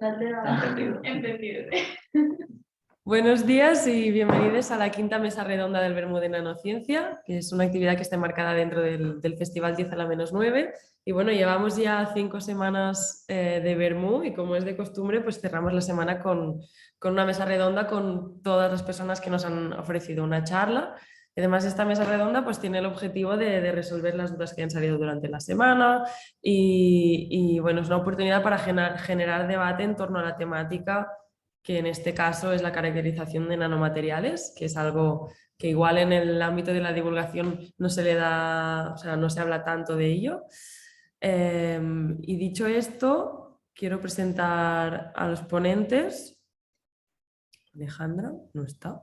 Entendido. Entendido. Buenos días y bienvenidos a la quinta mesa redonda del Bermú de Nanociencia, que es una actividad que está enmarcada dentro del Festival 10 a la -9. Y bueno, llevamos ya 5 semanas de Bermú y como es de costumbre, pues cerramos la semana con una mesa redonda con todas las personas que nos han ofrecido una charla. Y además esta mesa redonda pues tiene el objetivo de resolver las dudas que han salido durante la semana y bueno, es una oportunidad para generar debate en torno a la temática que en este caso es la caracterización de nanomateriales, que es algo que igual en el ámbito de la divulgación no se le da, o sea, no se habla tanto de ello. Y dicho esto, quiero presentar a los ponentes. Alejandra no está.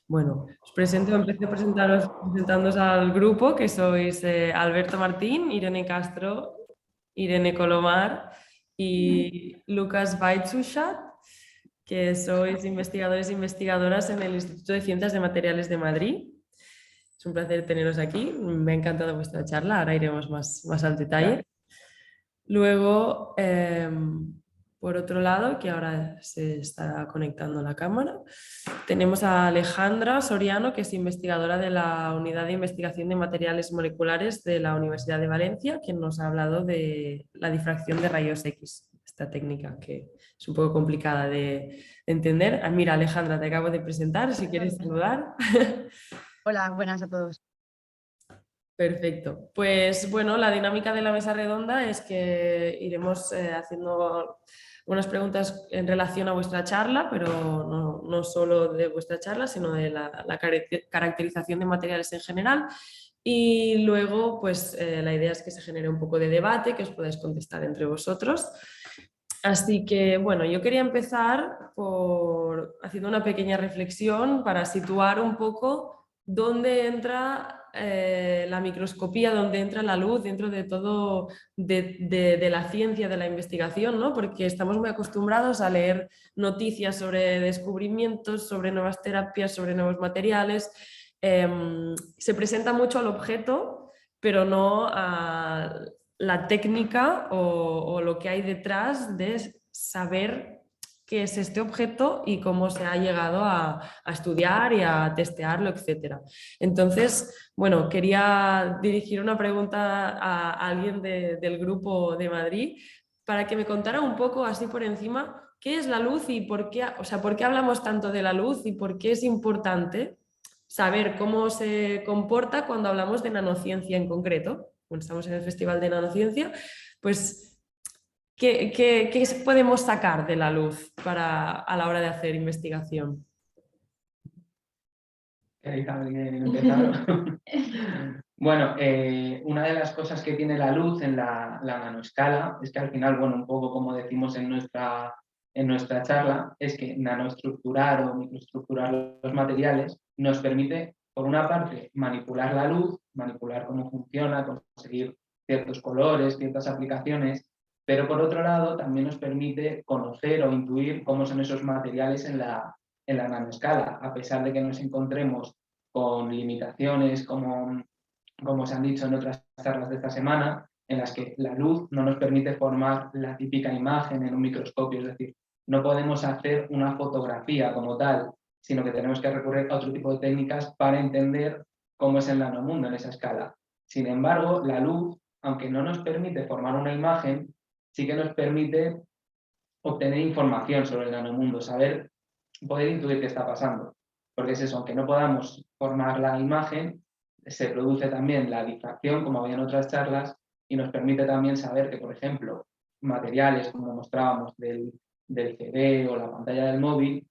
Bueno, empiezo presentándoos al grupo, que sois Alberto Martín, Irene Castro, Irene Colomar y Lucas Weizsäcker, que sois investigadores e investigadoras en el Instituto de Ciencias de Materiales de Madrid. Es un placer teneros aquí, me ha encantado vuestra charla, ahora iremos más al detalle. Luego, por otro lado, que ahora se está conectando la cámara, tenemos a Alejandra Soriano, que es investigadora de la Unidad de Investigación de Materiales Moleculares de la Universidad de Valencia, quien nos ha hablado de la difracción de rayos X, esta técnica que es un poco complicada de entender. Mira, Alejandra, te acabo de presentar, si quieres saludar. Hola, buenas a todos. Perfecto. Pues bueno, la dinámica de la mesa redonda es que iremos haciendo unas preguntas en relación a vuestra charla, pero no solo de vuestra charla, sino de la caracterización de materiales en general. Y luego, pues la idea es que se genere un poco de debate, que os podáis contestar entre vosotros. Así que, bueno, yo quería empezar haciendo una pequeña reflexión para situar un poco dónde entra la microscopía, dónde entra la luz dentro de todo de la ciencia, de la investigación, ¿no? Porque estamos muy acostumbrados a leer noticias sobre descubrimientos, sobre nuevas terapias, sobre nuevos materiales. Se presenta mucho al objeto, pero no a la técnica o lo que hay detrás de saber qué es este objeto y cómo se ha llegado a estudiar y a testearlo, etc. Entonces, bueno, quería dirigir una pregunta a alguien del grupo de Madrid para que me contara un poco así por encima qué es la luz y por qué, o sea, por qué hablamos tanto de la luz y por qué es importante saber cómo se comporta cuando hablamos de nanociencia en concreto. Bueno, estamos en el Festival de Nanociencia, pues ¿qué podemos sacar de la luz a la hora de hacer investigación? ¿Queréis alguien empezar? Bueno, una de las cosas que tiene la luz en la nanoescala es que al final, bueno, un poco como decimos en nuestra charla, es que nanoestructurar o microestructurar los materiales nos permite, por una parte, manipular la luz, manipular cómo funciona, conseguir ciertos colores, ciertas aplicaciones, pero por otro lado también nos permite conocer o intuir cómo son esos materiales en la nanoescala, a pesar de que nos encontremos con limitaciones como se han dicho en otras charlas de esta semana, en las que la luz no nos permite formar la típica imagen en un microscopio, es decir, no podemos hacer una fotografía como tal, sino que tenemos que recurrir a otro tipo de técnicas para entender cómo es el nanomundo en esa escala. Sin embargo, la luz, aunque no nos permite formar una imagen, sí que nos permite obtener información sobre el nanomundo, poder intuir qué está pasando. Porque es eso, aunque no podamos formar la imagen, se produce también la difracción, como había en otras charlas, y nos permite también saber que, por ejemplo, materiales como mostrábamos del CD o la pantalla del móvil,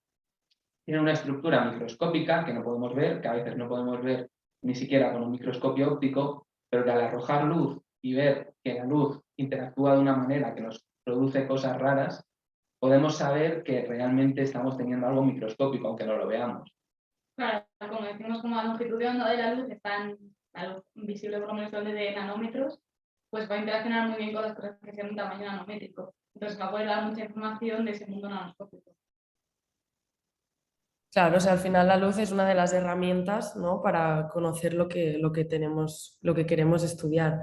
tienen una estructura microscópica que no podemos ver, que a veces no podemos ver ni siquiera con un microscopio óptico, pero que al arrojar luz y ver que la luz interactúa de una manera que nos produce cosas raras, podemos saber que realmente estamos teniendo algo microscópico, aunque no lo veamos. Claro, como decimos, como la longitud de onda de la luz está la luz visible por lo menos de nanómetros, pues va a interaccionar muy bien con las cosas que sean de un tamaño nanométrico. Entonces va a poder dar mucha información de ese mundo nanoscópico. Claro, o sea, al final la luz es una de las herramientas, ¿no?, para conocer lo que tenemos, lo que queremos estudiar.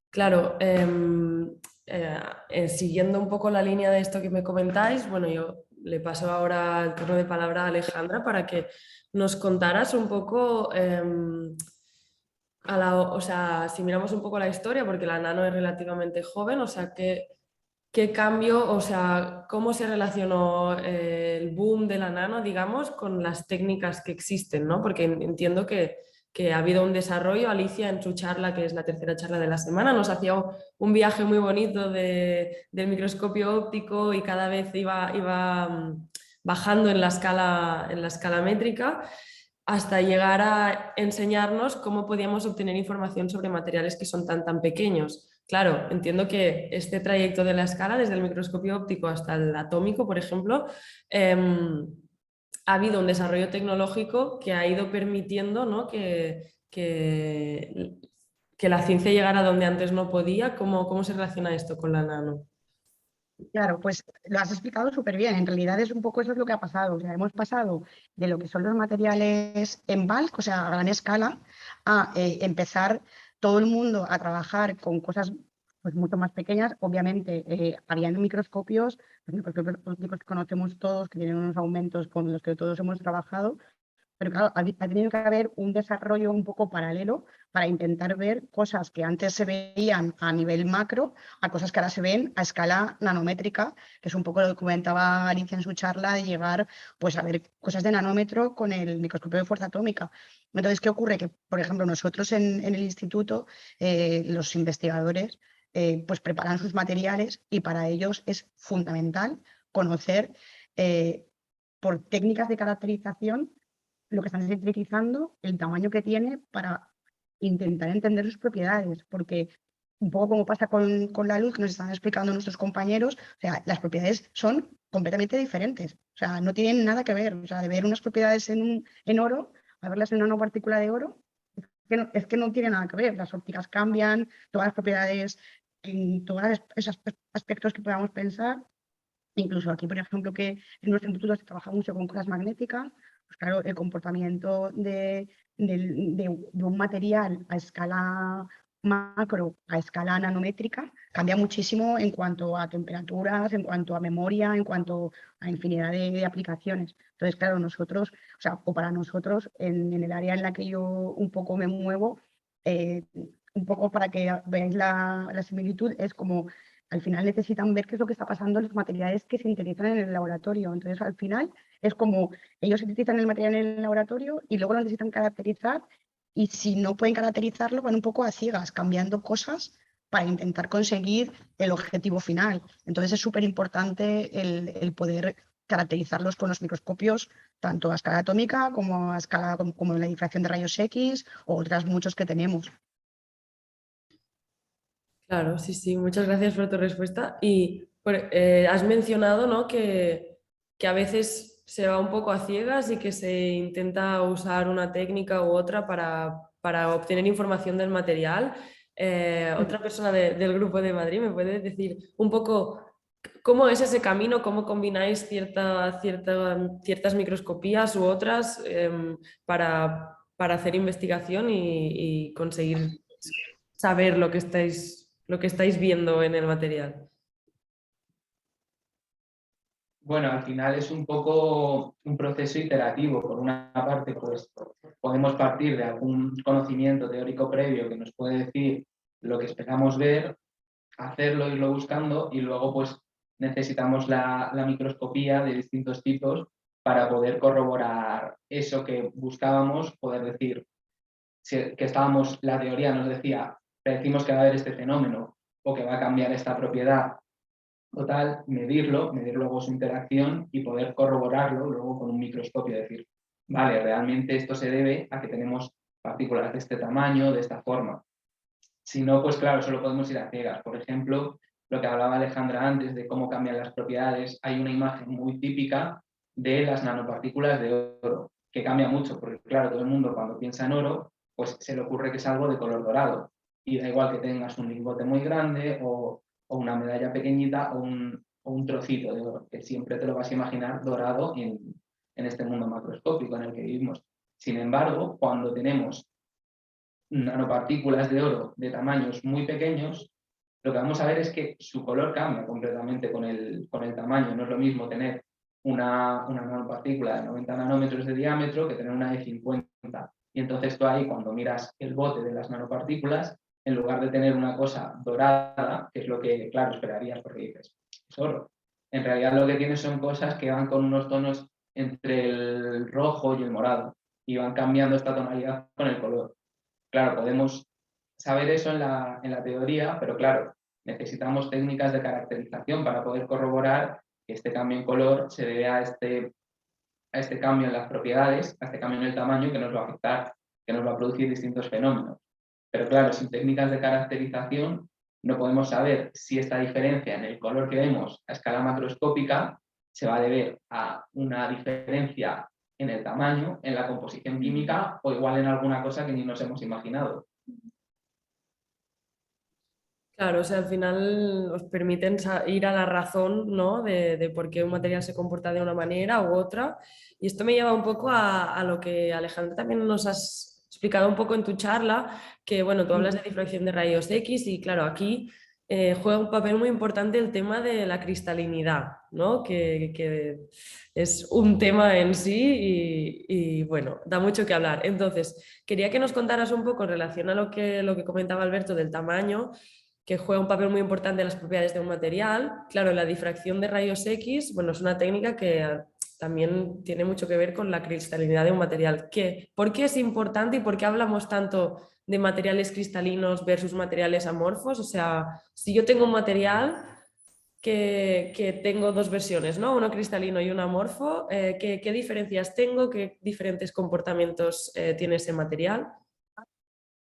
Claro, siguiendo un poco la línea de esto que me comentáis, bueno, yo le paso ahora el turno de palabra a Alejandra para que nos contaras un poco, o sea, si miramos un poco la historia, porque la nano es relativamente joven, o sea, ¿qué cambio, o sea, cómo se relacionó el boom de la nano, digamos, con las técnicas que existen, ¿no? Porque entiendo que ha habido un desarrollo. Alicia en su charla, que es la tercera charla de la semana, nos hacía un viaje muy bonito del microscopio óptico y cada vez iba bajando en la escala métrica hasta llegar a enseñarnos cómo podíamos obtener información sobre materiales que son tan pequeños. Claro, entiendo que este trayecto de la escala, desde el microscopio óptico hasta el atómico, por ejemplo, ha habido un desarrollo tecnológico que ha ido permitiendo, ¿no?, que la ciencia llegara donde antes no podía. ¿Cómo se relaciona esto con la nano? Claro, pues lo has explicado súper bien. En realidad es un poco eso es lo que ha pasado. O sea, hemos pasado de lo que son los materiales en bulk, o sea, a gran escala, a empezar todo el mundo a trabajar con cosas pues mucho más pequeñas. Obviamente, habían microscopios, los microscopios ópticos que conocemos todos, que tienen unos aumentos con los que todos hemos trabajado, pero claro, ha tenido que haber un desarrollo un poco paralelo para intentar ver cosas que antes se veían a nivel macro a cosas que ahora se ven a escala nanométrica, que es un poco lo que comentaba Alicia en su charla, de llegar pues, a ver cosas de nanómetro con el microscopio de fuerza atómica. Entonces, ¿qué ocurre? Que, por ejemplo, nosotros en el instituto, los investigadores, pues preparan sus materiales y para ellos es fundamental conocer por técnicas de caracterización lo que están sintetizando, el tamaño que tiene para intentar entender sus propiedades, porque un poco como pasa con la luz que nos están explicando nuestros compañeros, o sea, las propiedades son completamente diferentes, o sea, no tienen nada que ver, o sea, de ver unas propiedades en oro, a verlas en una nanopartícula de oro, es que no tiene nada que ver, las ópticas cambian, todas las propiedades en todos esos aspectos que podamos pensar. Incluso aquí, por ejemplo, que en nuestro instituto se trabaja mucho con cosas magnéticas, pues claro, el comportamiento de un material a escala macro, a escala nanométrica, cambia muchísimo en cuanto a temperaturas, en cuanto a memoria, en cuanto a infinidad de aplicaciones. Entonces, claro, nosotros, o sea, o para nosotros, en el área en la que yo un poco me muevo, un poco para que veáis la similitud, es como al final necesitan ver qué es lo que está pasando en los materiales que sintetizan en el laboratorio. Entonces, al final es como ellos sintetizan el material en el laboratorio y luego lo necesitan caracterizar y si no pueden caracterizarlo van un poco a ciegas, cambiando cosas para intentar conseguir el objetivo final. Entonces, es súper importante el poder caracterizarlos con los microscopios, tanto a escala atómica como a escala como la difracción de rayos X o otras muchos que tenemos. Claro, sí, sí, muchas gracias por tu respuesta. Y has mencionado, ¿no?, que a veces se va un poco a ciegas y que se intenta usar una técnica u otra para obtener información del material. Otra persona del grupo de Madrid me puede decir un poco cómo es ese camino, cómo combináis ciertas microscopías u otras para hacer investigación y conseguir saber lo que estáis viendo en el material. Bueno, al final es un poco un proceso iterativo. Por una parte, pues podemos partir de algún conocimiento teórico previo que nos puede decir lo que esperamos ver, hacerlo, irlo buscando y luego pues necesitamos la microscopía de distintos tipos para poder corroborar eso que buscábamos, poder decir que la teoría nos decía, predecimos que va a haber este fenómeno o que va a cambiar esta propiedad. Total, medir luego su interacción y poder corroborarlo luego con un microscopio, decir, vale, realmente esto se debe a que tenemos partículas de este tamaño, de esta forma. Si no, pues claro, solo podemos ir a ciegas. Por ejemplo, lo que hablaba Alejandra antes de cómo cambian las propiedades, hay una imagen muy típica de las nanopartículas de oro, que cambia mucho, porque claro, todo el mundo cuando piensa en oro, pues se le ocurre que es algo de color dorado. Y da igual que tengas un lingote muy grande o una medalla pequeñita o un trocito de oro, que siempre te lo vas a imaginar dorado en este mundo macroscópico en el que vivimos. Sin embargo, cuando tenemos nanopartículas de oro de tamaños muy pequeños, lo que vamos a ver es que su color cambia completamente con el tamaño. No es lo mismo tener una nanopartícula de 90 nanómetros de diámetro que tener una de 50. Y entonces tú ahí, cuando miras el bote de las nanopartículas, en lugar de tener una cosa dorada, que es lo que, claro, esperarías porque dices, es oro. En realidad lo que tienes son cosas que van con unos tonos entre el rojo y el morado y van cambiando esta tonalidad con el color. Claro, podemos saber eso en la teoría, pero claro, necesitamos técnicas de caracterización para poder corroborar que este cambio en color se debe a este cambio en las propiedades, a este cambio en el tamaño que nos va a afectar, que nos va a producir distintos fenómenos. Pero claro, sin técnicas de caracterización no podemos saber si esta diferencia en el color que vemos a escala macroscópica se va a deber a una diferencia en el tamaño, en la composición química o igual en alguna cosa que ni nos hemos imaginado. Claro, o sea, al final os permiten ir a la razón, ¿no? de por qué un material se comporta de una manera u otra. Y esto me lleva un poco a lo que Alejandra también nos has explicado un poco en tu charla, que bueno, tú hablas de difracción de rayos X y claro, aquí juega un papel muy importante el tema de la cristalinidad, ¿no? Que es un tema en sí y, bueno, da mucho que hablar. Entonces, quería que nos contaras un poco en relación a lo que comentaba Alberto del tamaño, que juega un papel muy importante en las propiedades de un material. Claro, la difracción de rayos X, bueno, es una técnica que también tiene mucho que ver con la cristalinidad de un material. ¿Por qué es importante y por qué hablamos tanto de materiales cristalinos versus materiales amorfos? O sea, si yo tengo un material que tengo dos versiones, ¿no? Uno cristalino y uno amorfo, ¿qué diferencias tengo? ¿Qué diferentes comportamientos tiene ese material?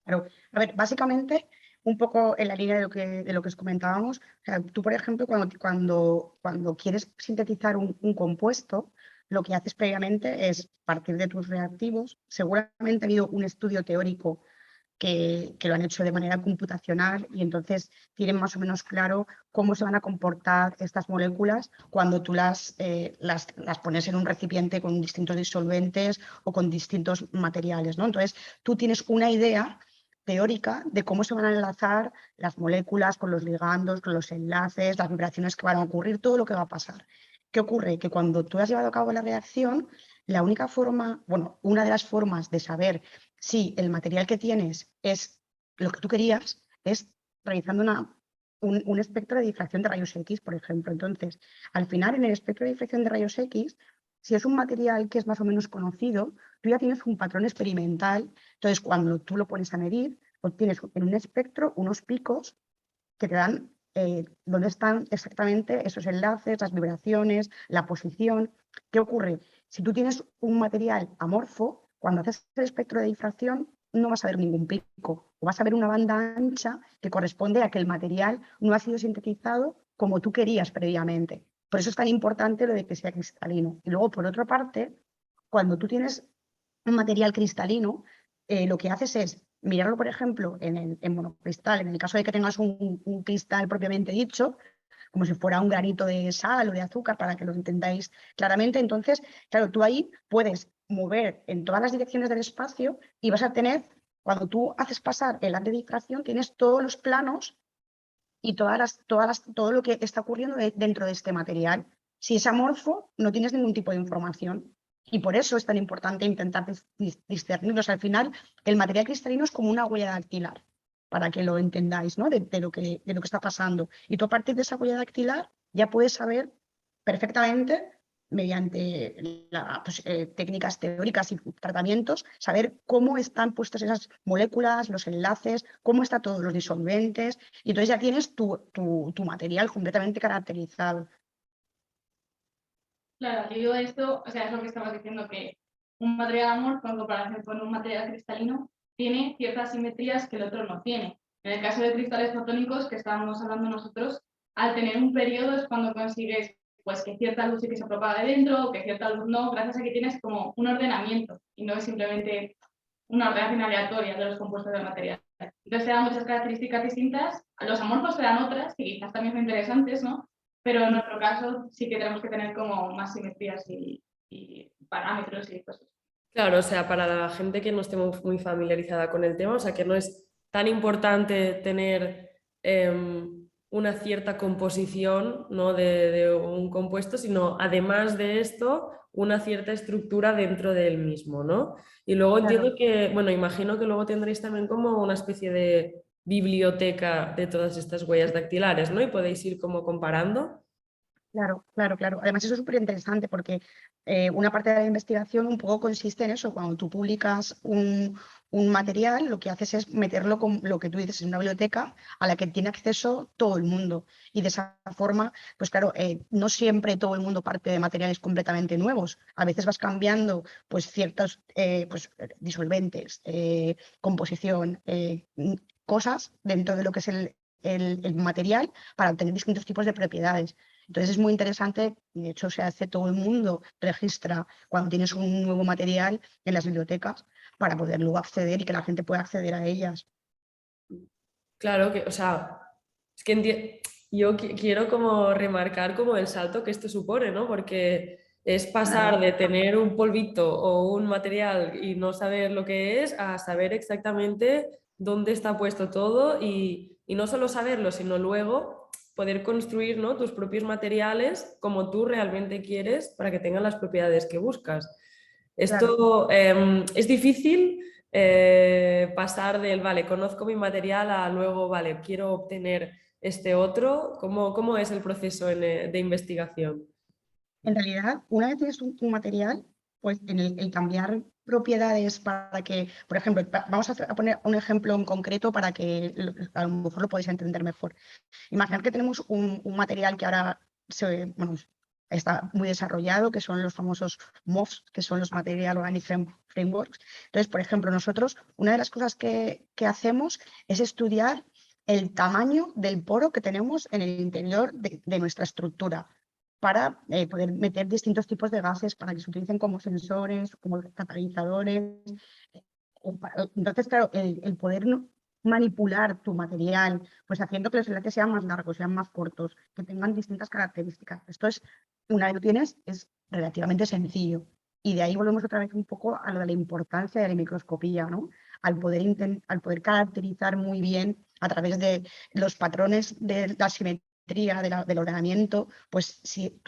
Claro. A ver, básicamente, un poco en la línea de lo que os comentábamos, o sea, tú, por ejemplo, cuando quieres sintetizar un compuesto, lo que haces previamente es partir de tus reactivos. Seguramente ha habido un estudio teórico que lo han hecho de manera computacional y entonces tienen más o menos claro cómo se van a comportar estas moléculas cuando tú las pones en un recipiente con distintos disolventes o con distintos materiales, ¿no? Entonces, tú tienes una idea teórica de cómo se van a enlazar las moléculas con los ligandos, con los enlaces, las vibraciones que van a ocurrir, todo lo que va a pasar. ¿Qué ocurre? Que cuando tú has llevado a cabo la reacción, la única forma, bueno, una de las formas de saber si el material que tienes es lo que tú querías es realizando un espectro de difracción de rayos X, por ejemplo. Entonces, al final, en el espectro de difracción de rayos X, si es un material que es más o menos conocido, tú ya tienes un patrón experimental. Entonces, cuando tú lo pones a medir, obtienes en un espectro unos picos que te dan dónde están exactamente esos enlaces, las vibraciones, la posición. ¿Qué ocurre? Si tú tienes un material amorfo, cuando haces el espectro de difracción no vas a ver ningún pico, o vas a ver una banda ancha que corresponde a que el material no ha sido sintetizado como tú querías previamente. Por eso es tan importante lo de que sea cristalino. Y luego, por otra parte, cuando tú tienes un material cristalino, lo que haces es mirarlo, por ejemplo, en monocristal, en el caso de que tengas un cristal propiamente dicho, como si fuera un granito de sal o de azúcar, para que lo entendáis claramente. Entonces, claro, tú ahí puedes mover en todas las direcciones del espacio y vas a tener, cuando tú haces pasar el haz de difracción, tienes todos los planos y todo lo que está ocurriendo dentro de este material. Si es amorfo, no tienes ningún tipo de información. Y por eso es tan importante intentar discernirlos. Al final, el material cristalino es como una huella dactilar, para que lo entendáis, ¿no? de lo que está pasando. Y tú a partir de esa huella dactilar ya puedes saber perfectamente, mediante técnicas teóricas y tratamientos, saber cómo están puestas esas moléculas, los enlaces, cómo están todos los disolventes, y entonces ya tienes tu material completamente caracterizado. Claro, yo digo esto, o sea, es lo que estabas diciendo, que un material amorfo en comparación con un material cristalino tiene ciertas simetrías que el otro no tiene. En el caso de cristales fotónicos que estábamos hablando nosotros, al tener un periodo es cuando consigues pues que cierta luz sí que se propaga de dentro o que cierta luz no, gracias a que tienes como un ordenamiento y no es simplemente una ordenación aleatoria de los compuestos del material. Entonces te dan muchas características distintas, los amorfos te dan otras que quizás también son interesantes, ¿no? Pero en nuestro caso sí que tenemos que tener como más simetrías y parámetros y cosas. Claro, o sea, para la gente que no esté muy familiarizada con el tema, o sea, que no es tan importante tener una cierta composición, ¿no? de un compuesto, sino además de esto, una cierta estructura dentro del mismo, ¿no? Y luego entiendo Claro. que, bueno, imagino que luego tendréis también como una especie de biblioteca de todas estas huellas dactilares, ¿no? Y podéis ir como comparando. Claro, claro, claro. Además, eso es súper interesante porque una parte de la investigación un poco consiste en eso. Cuando tú publicas un material, lo que haces es meterlo con lo que tú dices en una biblioteca a la que tiene acceso todo el mundo. Y de esa forma, pues claro, no siempre todo el mundo parte de materiales completamente nuevos. A veces vas cambiando pues ciertos pues, disolventes, composición, cosas dentro de lo que es el material para obtener distintos tipos de propiedades. Entonces es muy interesante, y de hecho se hace, todo el mundo registra cuando tienes un nuevo material en las bibliotecas para poder luego acceder y que la gente pueda acceder a ellas. Claro que, o sea, es que yo quiero como remarcar como el salto que esto supone, ¿no? Porque es pasar de tener un polvito o un material y no saber lo que es a saber exactamente dónde está puesto todo y no solo saberlo, sino luego poder construir, ¿no? tus propios materiales como tú realmente quieres para que tengan las propiedades que buscas. Claro. Esto es difícil pasar del, vale, conozco mi material a luego, vale, quiero obtener este otro. ¿Cómo es el proceso de investigación? En realidad, una vez tienes un material, pues en el cambiar propiedades para que, por ejemplo, vamos a poner un ejemplo en concreto para que a lo mejor lo podáis entender mejor. Imaginad que tenemos un material que ahora bueno, está muy desarrollado, que son los famosos MOFs, que son los Material Organic Frameworks. Entonces, por ejemplo, nosotros, una de las cosas que hacemos es estudiar el tamaño del poro que tenemos en el interior de nuestra estructura para poder meter distintos tipos de gases para que se utilicen como sensores, como catalizadores. Entonces, claro, el poder manipular tu material, pues haciendo que los enlaces sean más largos, sean más cortos, que tengan distintas características. Esto es, una vez lo tienes, es relativamente sencillo. Y de ahí volvemos otra vez un poco a lo de la importancia de la microscopía, ¿no? Al poder caracterizar muy bien a través de los patrones de la simetría del ordenamiento, pues si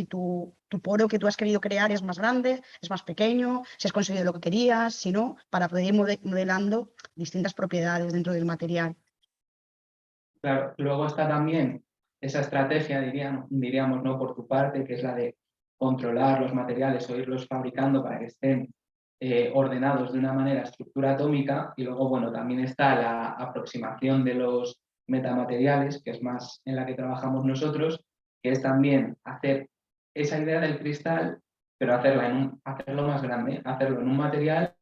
tu poro que tú has querido crear es más grande, es más pequeño, si has conseguido lo que querías, si no, para poder ir modelando distintas propiedades dentro del material. Claro, luego está también esa estrategia, diríamos, ¿no? Por tu parte, que es la de controlar los materiales o irlos fabricando para que estén ordenados de una manera estructura atómica. Y luego, bueno, también está la aproximación de los metamateriales, que es más en la que trabajamos nosotros, que es también hacer esa idea del cristal, pero hacerlo más grande, hacerlo en un material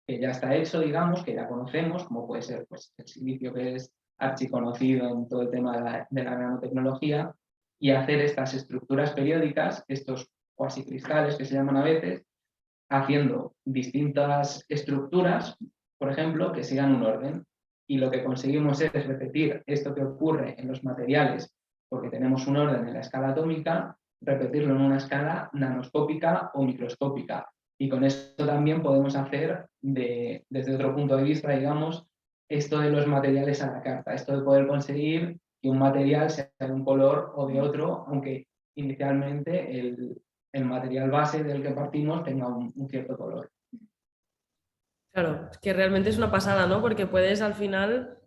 que ya está hecho, digamos, que ya conocemos, como puede ser pues, el silicio, que es archiconocido en todo el tema de la nanotecnología, y hacer estas estructuras periódicas, estos cuasicristales que se llaman a veces, haciendo distintas estructuras, por ejemplo, que sigan un orden. Y lo que conseguimos es repetir esto que ocurre en los materiales, porque tenemos un orden en la escala atómica, repetirlo en una escala nanoscópica o microscópica. Y con esto también podemos hacer, desde otro punto de vista, digamos, esto de los materiales a la carta, esto de poder conseguir que un material sea de un color o de otro, aunque inicialmente el material base del que partimos tenga un cierto color. Claro, es que realmente es una pasada, ¿no? Porque puedes al final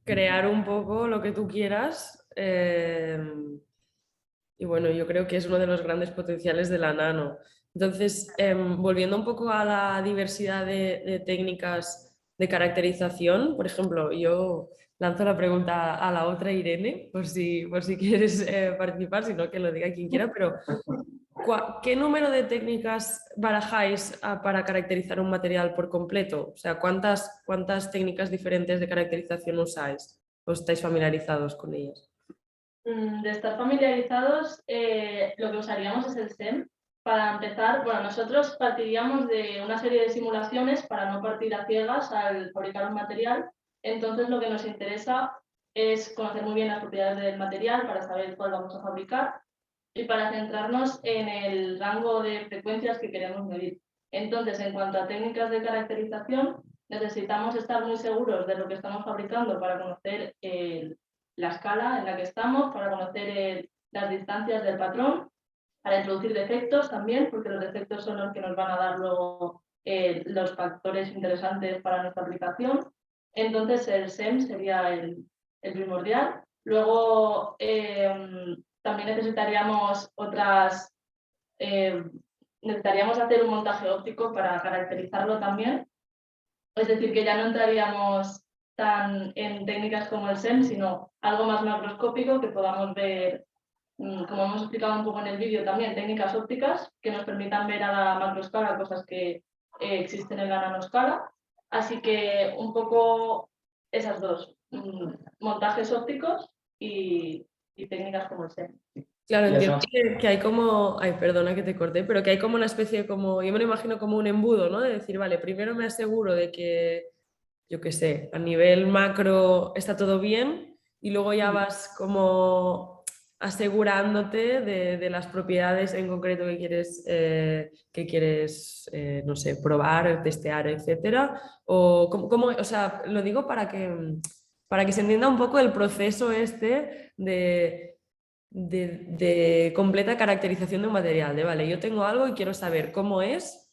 crear un poco lo que tú quieras. Y bueno, yo creo que es uno de los grandes potenciales de la nano. Entonces, volviendo un poco a la diversidad de técnicas de caracterización, por ejemplo, yo lanzo la pregunta a la otra Irene, por si quieres participar, si no que lo diga quien quiera, pero ¿qué número de técnicas barajáis para caracterizar un material por completo? O sea, ¿cuántas técnicas diferentes de caracterización usáis? ¿O estáis familiarizados con ellas? De estar familiarizados, lo que usaríamos es el SEM. Para empezar, bueno, nosotros partiríamos de una serie de simulaciones para no partir a ciegas al fabricar un material. Entonces, lo que nos interesa es conocer muy bien las propiedades del material para saber cuál vamos a fabricar y para centrarnos en el rango de frecuencias que queremos medir. Entonces, en cuanto a técnicas de caracterización, necesitamos estar muy seguros de lo que estamos fabricando para conocer la escala en la que estamos para conocer las distancias del patrón, para introducir defectos también, porque los defectos son los que nos van a dar luego los factores interesantes para nuestra aplicación. Entonces el SEM sería el primordial. Luego también necesitaríamos necesitaríamos hacer un montaje óptico para caracterizarlo también. Es decir, que ya no entraríamos tan en técnicas como el SEM, sino algo más macroscópico que podamos ver, como hemos explicado un poco en el vídeo también, técnicas ópticas que nos permitan ver a la macroescala cosas que existen en la nanoscala. Así que un poco esas dos, montajes ópticos y técnicas como el SEM. Claro, Y entiendo eso, que hay como, ay, perdona que te corté, pero que hay como una especie de como, yo me lo imagino como un embudo, ¿no? De decir, vale, primero me aseguro de que, yo qué sé, a nivel macro está todo bien y luego ya vas como asegurándote de las propiedades en concreto que quieres no sé, probar, testear, etcétera. O, o sea, lo digo para que se entienda un poco el proceso este de completa caracterización de un material, de vale, yo tengo algo y quiero saber cómo es,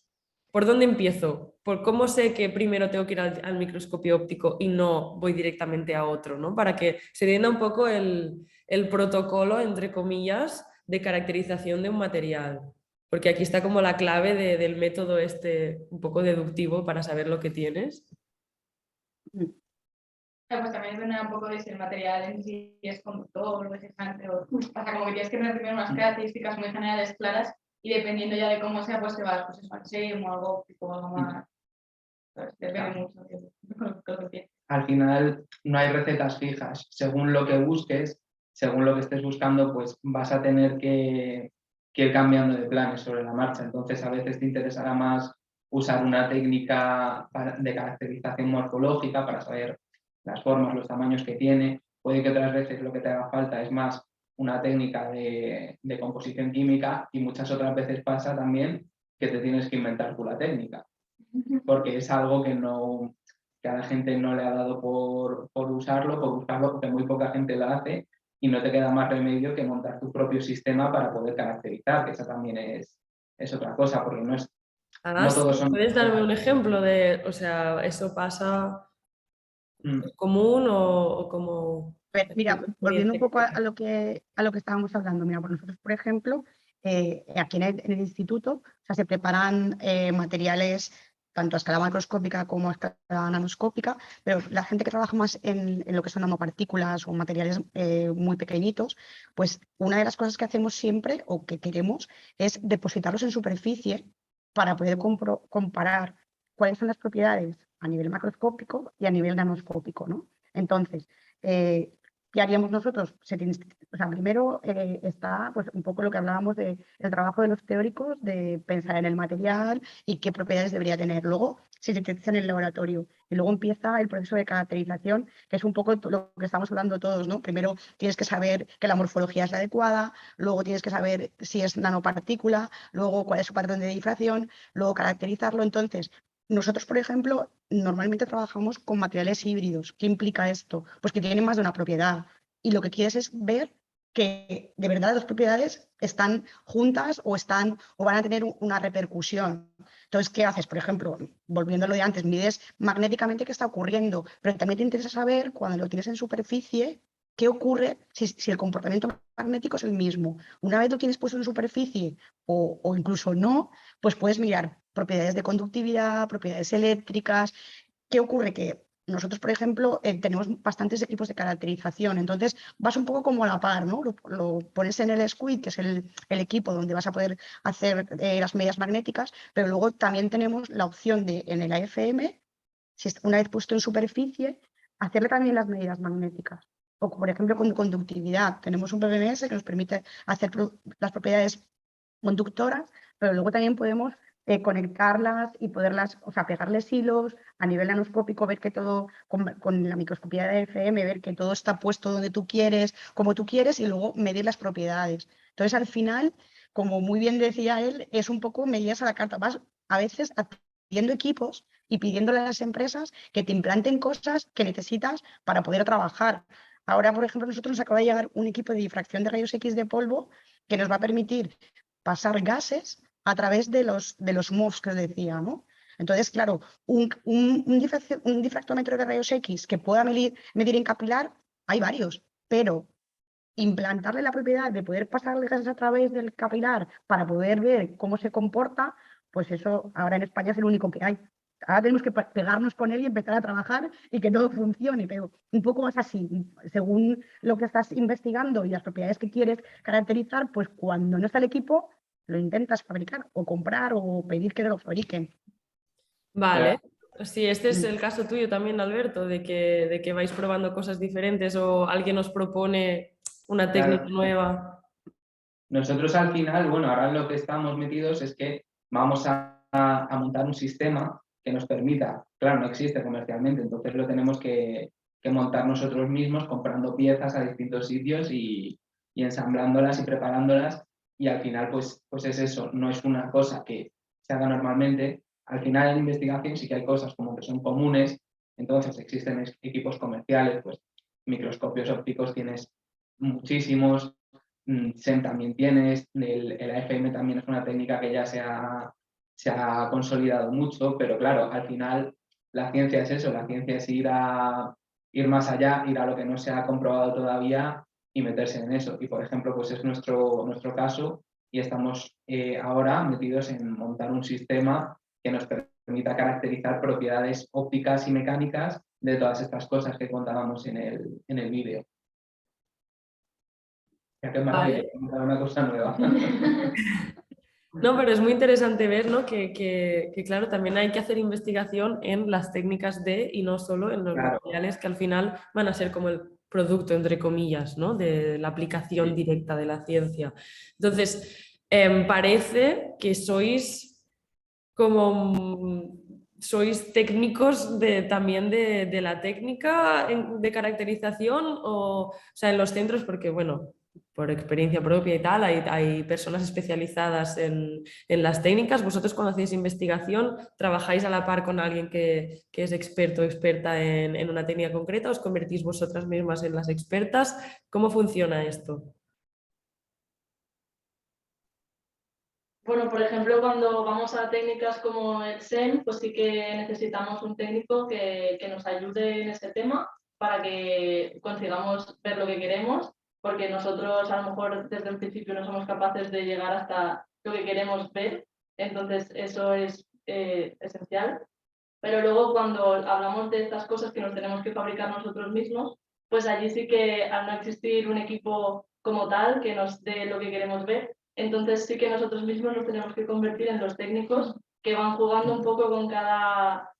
por dónde empiezo, por cómo sé que primero tengo que ir al microscopio óptico y no voy directamente a otro, ¿no? Para que se entienda un poco el protocolo, entre comillas, de caracterización de un material. Porque aquí está como la clave del método este un poco deductivo para saber lo que tienes. Pues también depende un poco de si el material en sí es conductor o resistente o como que tienes que tener primero unas características muy generales claras y dependiendo ya de cómo sea, pues te vas pues, al SEM o algo óptico o algo más. Pues, depende mucho de lo que tienes. al final no hay recetas fijas. Según lo que busques, según lo que estés buscando, pues vas a tener que ir cambiando de planes sobre la marcha. Entonces, a veces te interesará más usar una técnica de caracterización morfológica para saber las formas, los tamaños que tiene. Puede que otras veces lo que te haga falta es más una técnica de composición química y muchas otras veces pasa también que te tienes que inventar tú la técnica, porque es algo que a la gente no le ha dado por usarlo, por buscarlo, porque muy poca gente lo hace y no te queda más remedio que montar tu propio sistema para poder caracterizar, que esa también es otra cosa, porque no todos son... ¿Puedes darme un ejemplo de, o sea, eso pasa común o como... Mira, volviendo un poco a lo que estábamos hablando, mira, pues nosotros, por ejemplo, aquí en el instituto, o sea, se preparan materiales tanto a escala macroscópica como a escala nanoscópica, pero la gente que trabaja más en lo que son nanopartículas o materiales muy pequeñitos, pues una de las cosas que hacemos siempre o que queremos es depositarlos en superficie para poder comparar cuáles son las propiedades a nivel macroscópico y a nivel nanoscópico, ¿no? Entonces, ¿qué haríamos nosotros? O sea, primero está pues, un poco lo que hablábamos del trabajo de los teóricos, de pensar en el material y qué propiedades debería tener. Luego se sintetiza en el laboratorio y luego empieza el proceso de caracterización, que es un poco lo que estamos hablando todos, ¿no? Primero tienes que saber que la morfología es la adecuada, luego tienes que saber si es nanopartícula, luego cuál es su patrón de difracción, luego caracterizarlo. Entonces, nosotros, por ejemplo, normalmente trabajamos con materiales híbridos. ¿Qué implica esto? Pues que tienen más de una propiedad. Y lo que quieres es ver que de verdad las dos propiedades están juntas o van a tener una repercusión. Entonces, ¿qué haces? Por ejemplo, volviendo a lo de antes, mides magnéticamente qué está ocurriendo, pero también te interesa saber cuando lo tienes en superficie qué ocurre si el comportamiento magnético es el mismo. Una vez lo tienes puesto en superficie o incluso no, pues puedes mirar propiedades de conductividad, propiedades eléctricas. ¿Qué ocurre? Que nosotros, por ejemplo, tenemos bastantes equipos de caracterización, entonces vas un poco como a la par, ¿no? Lo pones en el SQUID, que es el equipo donde vas a poder hacer las medidas magnéticas, pero luego también tenemos la opción de, en el AFM, si una vez puesto en superficie, hacerle también las medidas magnéticas. O, por ejemplo, con conductividad. Tenemos un PBMS que nos permite hacer las propiedades conductoras, pero luego también podemos conectarlas y poderlas, o sea, pegarles hilos a nivel nanoscópico, ver que todo, con la microscopía de FM, ver que todo está puesto donde tú quieres, como tú quieres, y luego medir las propiedades. Entonces, al final, como muy bien decía él, es un poco medidas a la carta. Vas a veces pidiendo equipos y pidiéndole a las empresas que te implanten cosas que necesitas para poder trabajar. ahora, por ejemplo, nosotros nos acaba de llegar un equipo de difracción de rayos X de polvo que nos va a permitir pasar gases a través de los MOVs que os decía, ¿no? Entonces, claro, un difractómetro de rayos X que pueda medir en capilar, hay varios, pero implantarle la propiedad de poder pasarle gases a través del capilar para poder ver cómo se comporta, pues eso ahora en España es el único que hay. Ahora tenemos que pegarnos con él y empezar a trabajar y que todo funcione, pero un poco más así, según lo que estás investigando y las propiedades que quieres caracterizar, pues cuando no está el equipo, lo intentas fabricar o comprar o pedir que te lo fabriquen. Vale. Si este es Mm. el caso tuyo también, Alberto, de que vais probando cosas diferentes o alguien os propone una técnica Claro. nueva. Nosotros al final, bueno, ahora en lo que estamos metidos es que vamos a montar un sistema que nos permita, claro, no existe comercialmente, entonces lo tenemos que montar nosotros mismos comprando piezas a distintos sitios y ensamblándolas y preparándolas y al final pues es eso, no es una cosa que se haga normalmente. Al final en investigación sí que hay cosas como que son comunes, entonces existen equipos comerciales, pues microscopios ópticos tienes muchísimos. SEM también tienes, el AFM también es una técnica que ya se ha consolidado mucho, pero claro, al final la ciencia es eso, la ciencia es ir más allá, ir a lo que no se ha comprobado todavía y meterse en eso. Y por ejemplo, pues es nuestro caso y estamos ahora metidos en montar un sistema que nos permita caracterizar propiedades ópticas y mecánicas de todas estas cosas que contábamos en el vídeo. Ya qué maravilla, Vale. una cosa nueva. No, pero es muy interesante ver, ¿no? que, claro, también hay que hacer investigación en las técnicas de y no solo en los Claro, materiales que al final van a ser como el producto, entre comillas, ¿no? De la aplicación sí, directa de la ciencia. Entonces, parece que sois como sois técnicos también de la técnica de caracterización o sea, en los centros, porque bueno, por experiencia propia y tal, hay personas especializadas en las técnicas. Vosotros cuando hacéis investigación, ¿trabajáis a la par con alguien que es experto o experta en una técnica concreta? ¿Os convertís vosotras mismas en las expertas? ¿Cómo funciona esto? Bueno, por ejemplo, cuando vamos a técnicas como el SEM, pues sí que necesitamos un técnico que nos ayude en ese tema para que consigamos ver lo que queremos, porque nosotros a lo mejor desde el principio no somos capaces de llegar hasta lo que queremos ver, entonces eso es esencial. Pero luego cuando hablamos de estas cosas que nos tenemos que fabricar nosotros mismos, pues allí sí que al no existir un equipo como tal que nos dé lo que queremos ver, entonces sí que nosotros mismos nos tenemos que convertir en los técnicos que van jugando un poco con cada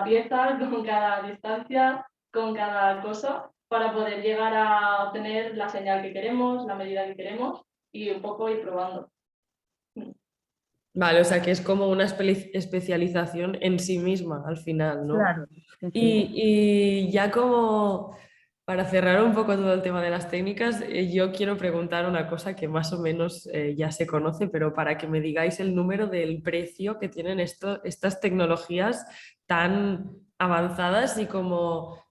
pieza, con cada distancia, con cada cosa, para poder llegar a obtener la señal que queremos, la medida que queremos y un poco ir probando. Vale, o sea que es como una especialización en sí misma al final, ¿no? Claro, sí, sí. Y ya como para cerrar un poco todo el tema de las técnicas, yo quiero preguntar una cosa que más o menos ya se conoce, pero para que me digáis el número del precio que tienen estas tecnologías tan avanzadas y como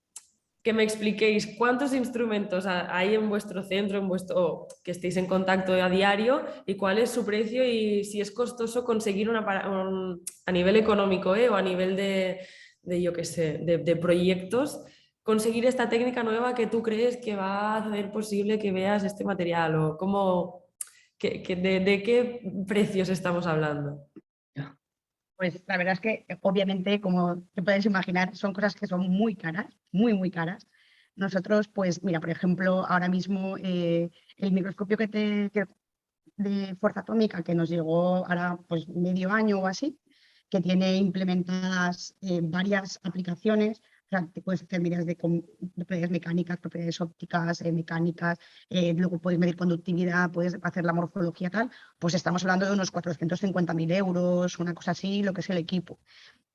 que me expliquéis cuántos instrumentos hay en vuestro centro, o que estéis en contacto a diario y cuál es su precio y si es costoso conseguir a nivel económico, o a nivel yo qué sé, de proyectos, conseguir esta técnica nueva que tú crees que va a hacer posible que veas este material o cómo, de qué precios estamos hablando. Pues la verdad es que obviamente, como te puedes imaginar, son cosas que son muy caras, muy, muy caras. Nosotros, pues mira, por ejemplo, ahora mismo el microscopio de fuerza atómica que nos llegó ahora pues medio año o así, que tiene implementadas varias aplicaciones. O sea, te puedes hacer medidas de propiedades mecánicas, propiedades ópticas, mecánicas, luego puedes medir conductividad, puedes hacer la morfología tal, pues estamos hablando de unos 450.000 euros, una cosa así, lo que es el equipo.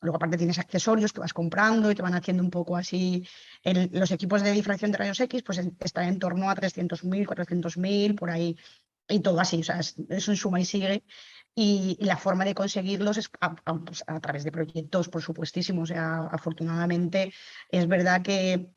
Luego aparte tienes accesorios que vas comprando y te van haciendo un poco así. Los equipos de difracción de rayos X pues están en torno a 300.000, 400.000, por ahí, y todo así, o sea, es un suma y sigue. Y la forma de conseguirlos es pues, a través de proyectos, por supuestísimo. O sea, afortunadamente es verdad que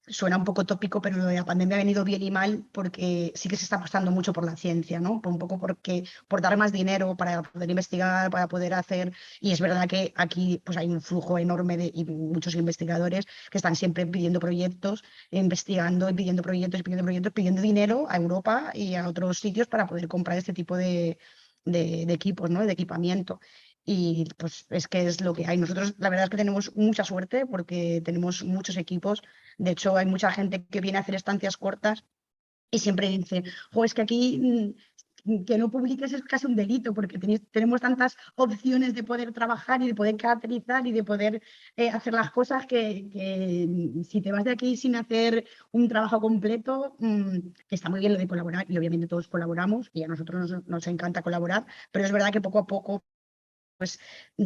suena un poco tópico, pero lo de la pandemia ha venido bien y mal porque sí que se está apostando mucho por la ciencia, ¿no? Un poco por dar más dinero para poder investigar, para poder hacer, y es verdad que aquí pues hay un flujo enorme y muchos investigadores que están siempre pidiendo proyectos, investigando y pidiendo proyectos y pidiendo proyectos, pidiendo dinero a Europa y a otros sitios para poder comprar este tipo de equipos, ¿no? De equipamiento. Y pues es que es lo que hay. Nosotros la verdad es que tenemos mucha suerte porque tenemos muchos equipos. De hecho, hay mucha gente que viene a hacer estancias cortas y siempre dice, jo, es que aquí que no publiques es casi un delito porque tenemos tantas opciones de poder trabajar y de poder caracterizar y de poder hacer las cosas que si te vas de aquí sin hacer un trabajo completo, que está muy bien lo de colaborar y obviamente todos colaboramos y a nosotros nos encanta colaborar, pero es verdad que poco a poco pues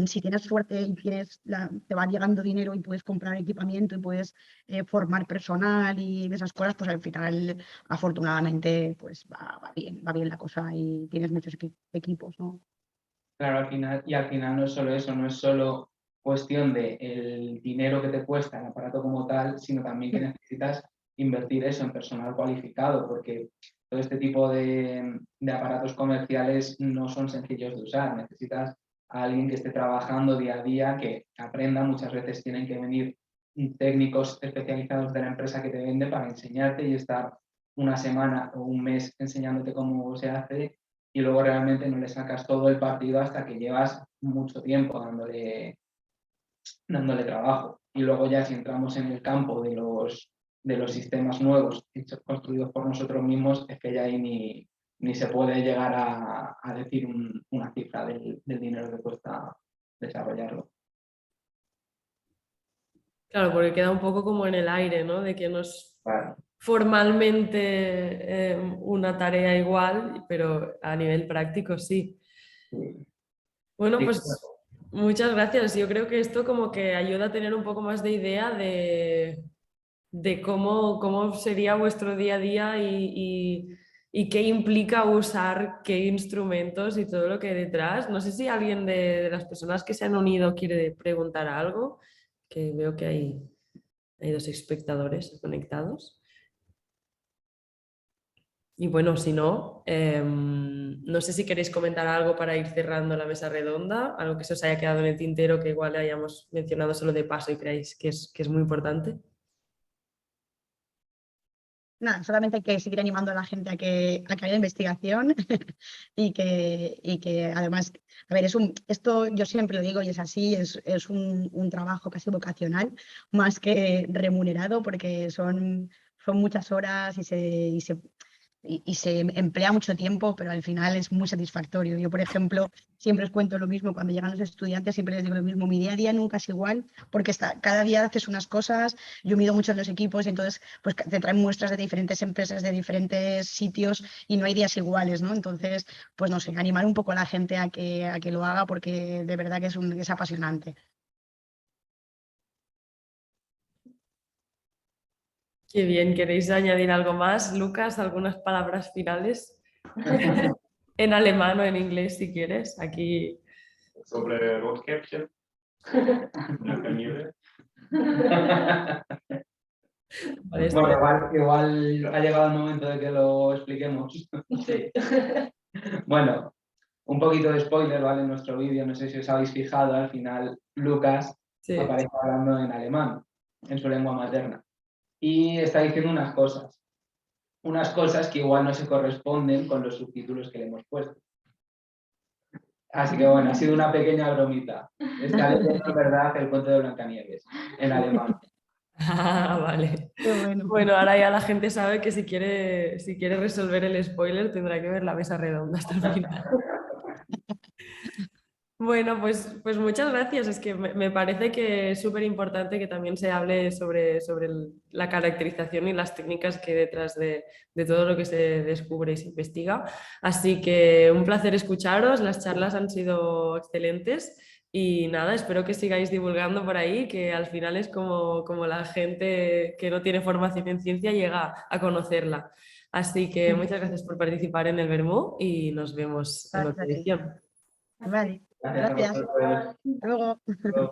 si tienes suerte y te va llegando dinero y puedes comprar equipamiento y puedes formar personal y esas cosas, pues al final, afortunadamente, pues va bien la cosa y tienes muchos equipos, ¿no? Claro, al final no es solo eso, no es solo cuestión de el dinero que te cuesta el aparato como tal, sino también que necesitas invertir eso en personal cualificado, porque todo este tipo de aparatos comerciales no son sencillos de usar. Necesitas a alguien que esté trabajando día a día, que aprenda. Muchas veces tienen que venir técnicos especializados de la empresa que te vende para enseñarte y estar una semana o un mes enseñándote cómo se hace, y luego realmente no le sacas todo el partido hasta que llevas mucho tiempo dándole trabajo. Y luego ya si entramos en el campo de los sistemas nuevos construidos por nosotros mismos, es que ya ahí ni se puede llegar a decir una cifra del dinero que cuesta desarrollarlo. Claro, porque queda un poco como en el aire, ¿no? De que no es Claro. formalmente una tarea igual, pero a nivel práctico sí. Sí. Bueno, Sí, pues muchas gracias. Yo creo que esto como que ayuda a tener un poco más de idea de cómo sería vuestro día a día y qué implica usar qué instrumentos y todo lo que hay detrás. No sé si alguien de las personas que se han unido quiere preguntar algo, que veo que hay dos espectadores conectados. Y bueno, si no, no sé si queréis comentar algo para ir cerrando la mesa redonda, algo que se os haya quedado en el tintero que igual le hayamos mencionado solo de paso y creáis que es muy importante. Nada, solamente hay que seguir animando a la gente a que haya investigación y que además, a ver, esto yo siempre lo digo y es así, es un trabajo casi vocacional más que remunerado porque son muchas horas y se emplea mucho tiempo, pero al final es muy satisfactorio. Yo, por ejemplo, siempre os cuento lo mismo cuando llegan los estudiantes, siempre les digo lo mismo, mi día a día nunca es igual, porque cada día haces unas cosas, yo mido mucho en los equipos, y entonces pues te traen muestras de diferentes empresas, de diferentes sitios, y no hay días iguales, ¿no? Entonces, pues no sé, animar un poco a la gente a que lo haga, porque de verdad que es apasionante. Qué bien, ¿queréis añadir algo más, Lucas? ¿Algunas palabras finales? En alemán o en inglés, si quieres. Aquí. Sobre Rotkäppchen. Blancanieves. Vale, Bueno, igual ha llegado el momento de que lo expliquemos. Sí. Bueno, un poquito de spoiler, ¿vale? En nuestro vídeo, no sé si os habéis fijado, al final Lucas sí. aparece hablando en alemán, en su lengua materna, y está diciendo unas cosas que igual no se corresponden con los subtítulos que le hemos puesto. Así que bueno, ha sido una pequeña bromita. Está leyendo en verdad el cuento de Blancanieves, en alemán. Ah, vale. Qué bueno. Bueno, ahora ya la gente sabe que si quiere resolver el spoiler tendrá que ver la mesa redonda hasta el final. Bueno, pues muchas gracias. Es que me parece que es súper importante que también se hable sobre la caracterización y las técnicas que hay detrás de todo lo que se descubre y se investiga. Así que un placer escucharos, las charlas han sido excelentes y nada, espero que sigáis divulgando por ahí, que al final es como la gente que no tiene formación en ciencia llega a conocerla. Así que muchas gracias por participar en el Bermú y nos vemos en otra Gracias a ti. edición. Vale, Gracias a gracias. vosotros. Hasta luego.